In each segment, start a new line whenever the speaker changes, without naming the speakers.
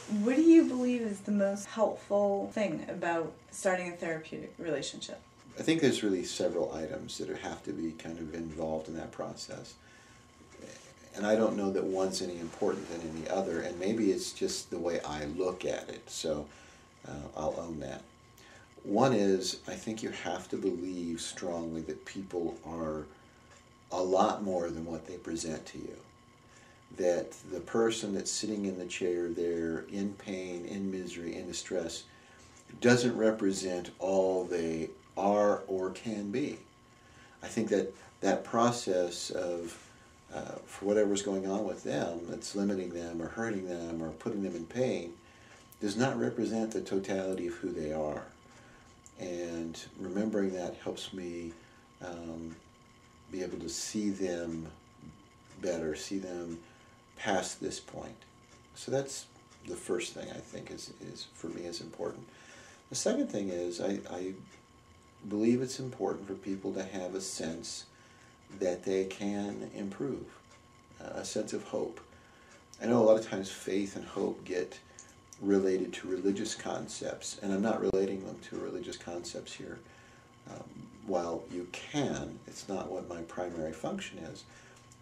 What do you believe is the most helpful thing about starting a therapeutic relationship?
I think there's really several items that have to be kind of involved in that process. And I don't know that one's any important than any other, and maybe it's just the way I look at it, so I'll own that. One is, I think you have to believe strongly that people are a lot more than what they present to you. That the person that's sitting in the chair there, in pain, in misery, in distress, doesn't represent all they are or can be. I think that that process of, for whatever's going on with them that's limiting them or hurting them or putting them in pain, does not represent the totality of who they are. And remembering that helps me be able to see them better, see them past this point. So that's the first thing I think is for me is important. The second thing is I believe it's important for people to have a sense that they can improve, a sense of hope. I know a lot of times faith and hope get related to religious concepts, and I'm not relating them to religious concepts here. While you can, it's not what my primary function is.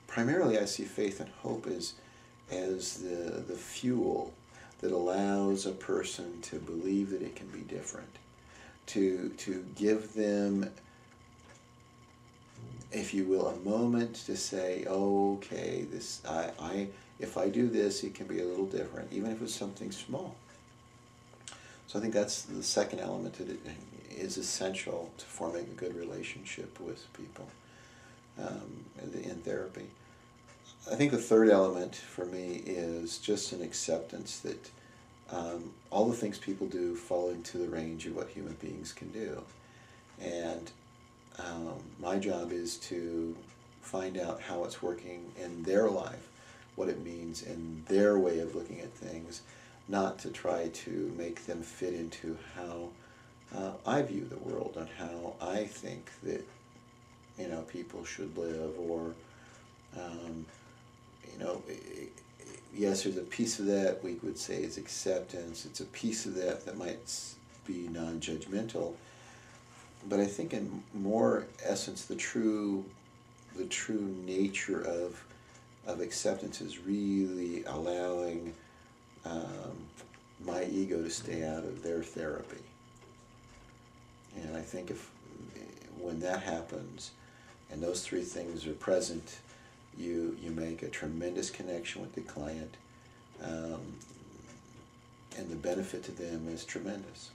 Primarily I see faith and hope as the fuel that allows a person to believe that it can be different, to give them, if you will, a moment to say, oh, okay, this if I do this, it can be a little different, even if it's something small. So I think that's the second element that is essential to forming a good relationship with people in therapy. I think the third element for me is just an acceptance that all the things people do fall into the range of what human beings can do. And my job is to find out how it's working in their life, what it means in their way of looking at things, not to try to make them fit into how I view the world and how I think that people should live, or yes, there's a piece of that we would say is acceptance. It's a piece of that might be non-judgmental, but I think in more essence, the true nature of acceptance is really allowing my ego to stay out of their therapy. And I think when that happens, and those three things are present, you make a tremendous connection with the client, and the benefit to them is tremendous.